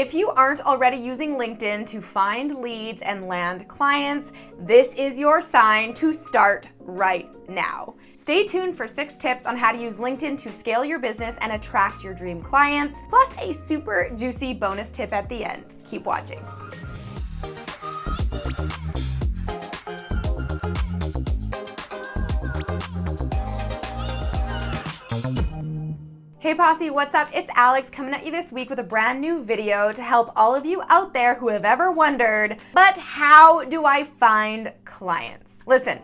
If you aren't already using LinkedIn to find leads and land clients, this is your sign to start right now. Stay tuned for 6 tips on how to use LinkedIn to scale your business and attract your dream clients, plus a super juicy bonus tip at the end. Keep watching. Hey Posse, what's up? It's Alex coming at you this week with a brand new video to help all of you out there who have ever wondered, but how do I find clients? Listen,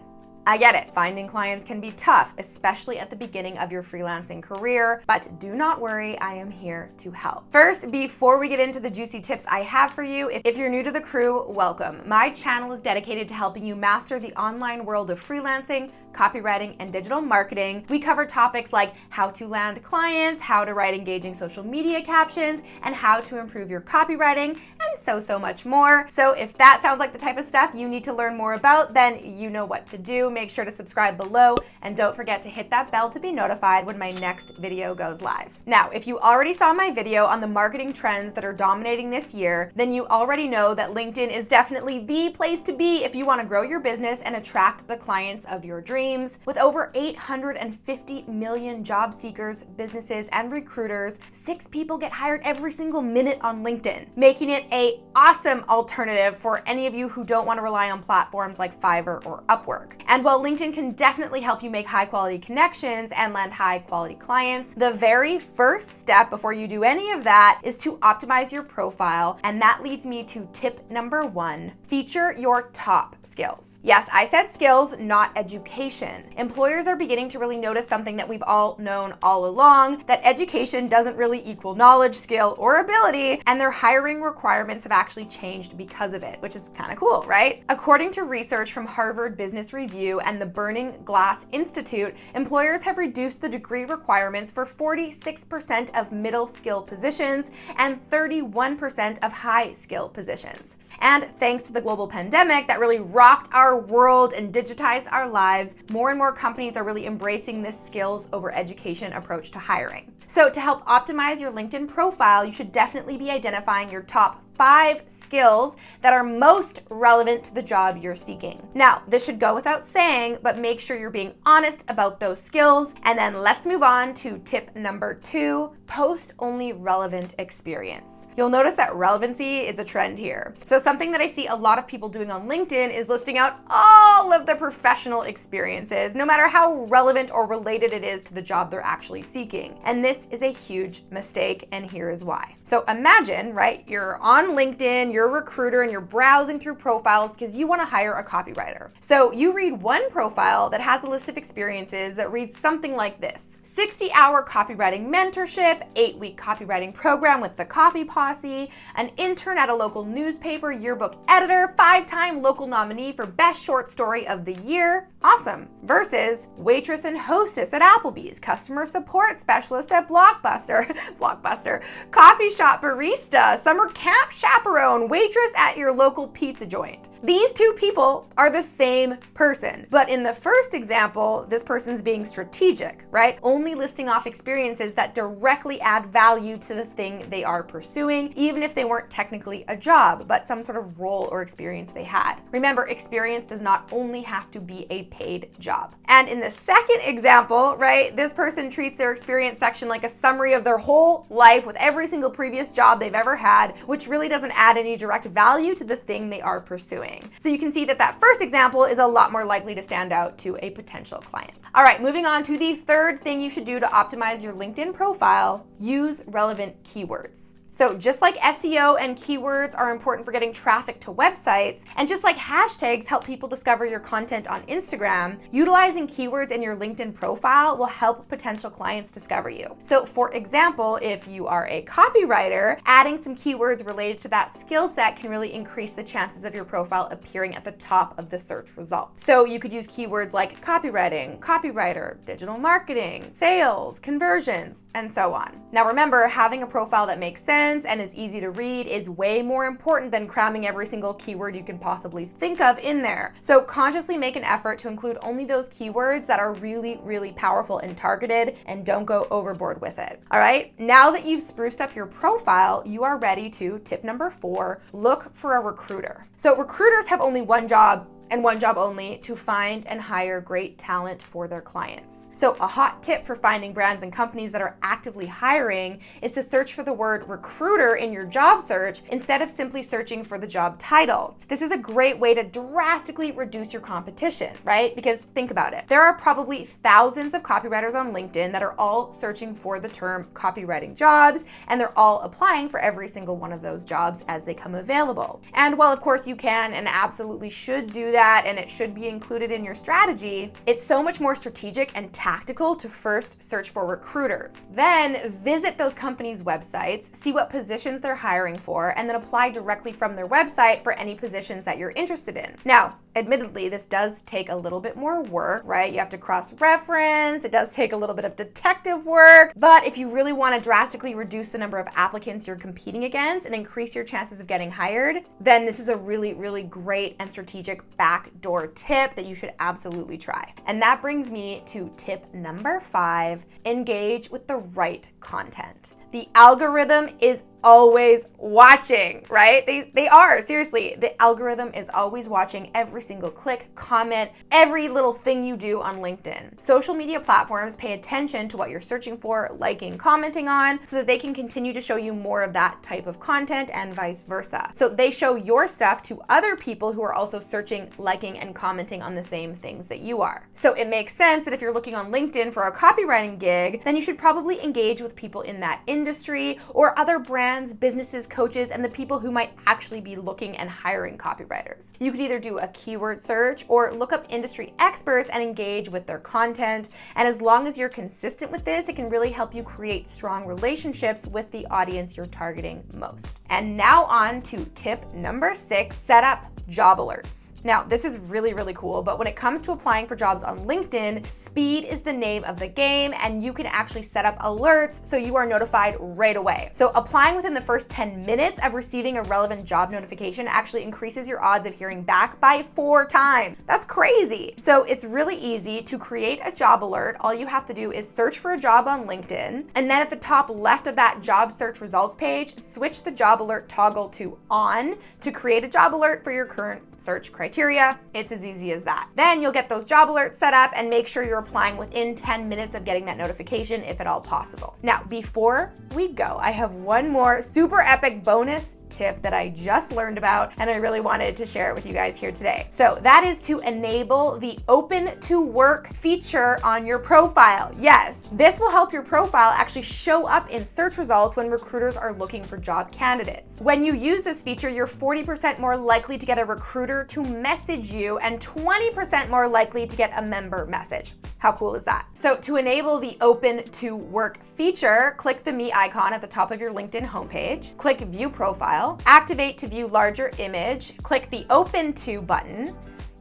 I get it. Finding clients can be tough, especially at the beginning of your freelancing career, but do not worry, I am here to help. First, before we get into the juicy tips I have for you, if you're new to the crew, welcome. My channel is dedicated to helping you master the online world of freelancing, copywriting, and digital marketing. We cover topics like how to land clients, how to write engaging social media captions, and how to improve your copywriting, and so much more. So if that sounds like the type of stuff you need to learn more about, then you know what to do. Make sure to subscribe below, and don't forget to hit that bell to be notified when my next video goes live. Now, if you already saw my video on the marketing trends that are dominating this year, then you already know that LinkedIn is definitely the place to be if you want to grow your business and attract the clients of your dreams. With over 850 million job seekers, businesses, and recruiters, 6 people get hired every single minute on LinkedIn, making it an awesome alternative for any of you who don't want to rely on platforms like Fiverr or Upwork. And while LinkedIn can definitely help you make high quality connections and land high quality clients, the very first step before you do any of that is to optimize your profile. And that leads me to tip number 1, feature your top skills. Yes, I said skills, not education. Employers are beginning to really notice something that we've all known all along, that education doesn't really equal knowledge, skill, or ability, and their hiring requirements have actually changed because of it, which is kind of cool, right? According to research from Harvard Business Review and the Burning Glass Institute, employers have reduced the degree requirements for 46% of middle skill positions and 31% of high skill positions. And thanks to the global pandemic that really rocked our world and digitized our lives, more and more companies are really embracing this skills over education approach to hiring. So to help optimize your LinkedIn profile, you should definitely be identifying your top 5 skills that are most relevant to the job you're seeking. Now, this should go without saying, but make sure you're being honest about those skills. And then let's move on to tip number 2, post only relevant experience. You'll notice that relevancy is a trend here. So something that I see a lot of people doing on LinkedIn is listing out all of the professional experiences, no matter how relevant or related it is to the job they're actually seeking. And this is a huge mistake, and here is why. So imagine, right, you're on LinkedIn, you're a recruiter, and you're browsing through profiles because you want to hire a copywriter. So you read one profile that has a list of experiences that reads something like this: 60-hour copywriting mentorship, 8-week copywriting program with the Copy Posse, an intern at a local newspaper, yearbook editor, 5-time local nominee for best short story of the year. Awesome. Versus waitress and hostess at Applebee's, customer support specialist at Blockbuster, coffee shop barista, summer camp chaperone, waitress at your local pizza joint. These 2 people are the same person, but in the first example, this person's being strategic, right? Only listing off experiences that directly add value to the thing they are pursuing, even if they weren't technically a job, but some sort of role or experience they had. Remember, experience does not only have to be a paid job. And in the second example, right, this person treats their experience section like a summary of their whole life with every single previous job they've ever had, which really doesn't add any direct value to the thing they are pursuing. So you can see that that first example is a lot more likely to stand out to a potential client. All right, moving on to the third thing you should do to optimize your LinkedIn profile: use relevant keywords. So just like SEO and keywords are important for getting traffic to websites, and just like hashtags help people discover your content on Instagram, utilizing keywords in your LinkedIn profile will help potential clients discover you. So for example, if you are a copywriter, adding some keywords related to that skill set can really increase the chances of your profile appearing at the top of the search results. So you could use keywords like copywriting, copywriter, digital marketing, sales, conversions, and so on. Now remember, having a profile that makes sense sense and is easy to read is way more important than cramming every single keyword you can possibly think of in there. So consciously make an effort to include only those keywords that are really, really powerful and targeted, and don't go overboard with it. All right, now that you've spruced up your profile, you are ready to tip number 4, look for a recruiter. So recruiters have only one job and one job only: to find and hire great talent for their clients. So a hot tip for finding brands and companies that are actively hiring is to search for the word recruiter in your job search instead of simply searching for the job title. This is a great way to drastically reduce your competition, right? Because think about it. There are probably thousands of copywriters on LinkedIn that are all searching for the term copywriting jobs, and they're all applying for every single one of those jobs as they come available. And while of course you can and absolutely should do that, and it should be included in your strategy, it's so much more strategic and tactical to first search for recruiters. Then visit those companies' websites, see what positions they're hiring for, and then apply directly from their website for any positions that you're interested in. Now, admittedly, this does take a little bit more work, right? You have to cross-reference, it does take a little bit of detective work, but if you really want to drastically reduce the number of applicants you're competing against and increase your chances of getting hired, then this is a really, really great and strategic backdoor tip that you should absolutely try. And that brings me to tip number 5, engage with the right content. The algorithm is always watching, right? They are, seriously. The algorithm is always watching every single click, comment, every little thing you do on LinkedIn. Social media platforms pay attention to what you're searching for, liking, commenting on, so that they can continue to show you more of that type of content and vice versa. So they show your stuff to other people who are also searching, liking, and commenting on the same things that you are. So it makes sense that if you're looking on LinkedIn for a copywriting gig, then you should probably engage with people in that industry or other brands, businesses, coaches, and the people who might actually be looking and hiring copywriters. You could either do a keyword search or look up industry experts and engage with their content. And as long as you're consistent with this, it can really help you create strong relationships with the audience you're targeting most. And now on to tip number 6, set up job alerts. Now, this is really, really cool, but when it comes to applying for jobs on LinkedIn, speed is the name of the game, and you can actually set up alerts so you are notified right away. So applying within the first 10 minutes of receiving a relevant job notification actually increases your odds of hearing back by 4 times. That's crazy. So it's really easy to create a job alert. All you have to do is search for a job on LinkedIn, and then at the top left of that job search results page, switch the job alert toggle to on to create a job alert for your current search criteria. It's as easy as that. Then you'll get those job alerts set up and make sure you're applying within 10 minutes of getting that notification if at all possible. Now, before we go, I have one more super epic bonus tip that I just learned about, and I really wanted to share it with you guys here today. So that is to enable the open to work feature on your profile. Yes, this will help your profile actually show up in search results when recruiters are looking for job candidates. When you use this feature, you're 40% more likely to get a recruiter to message you and 20% more likely to get a member message. How cool is that? So to enable the open to work feature, click the me icon at the top of your LinkedIn homepage, click view profile, activate to view larger image, click the open to button,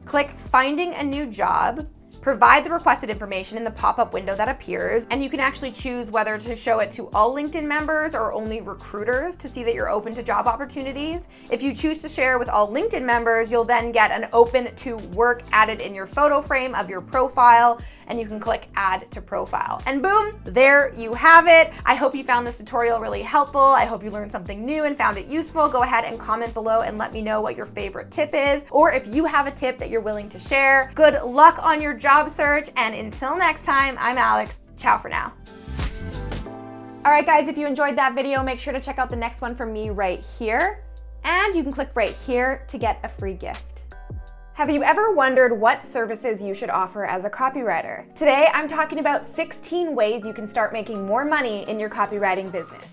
click finding a new job, provide the requested information in the pop-up window that appears, and you can actually choose whether to show it to all LinkedIn members or only recruiters to see that you're open to job opportunities. If you choose to share with all LinkedIn members, you'll then get an open to work added in your photo frame of your profile, and you can click add to profile. And boom, there you have it. I hope you found this tutorial really helpful. I hope you learned something new and found it useful. Go ahead and comment below and let me know what your favorite tip is, or if you have a tip that you're willing to share. Good luck on your job search, and until next time, I'm Alex. Ciao for now. All right, guys, if you enjoyed that video, make sure to check out the next one from me right here, and you can click right here to get a free gift. Have you ever wondered what services you should offer as a copywriter? Today, I'm talking about 16 ways you can start making more money in your copywriting business.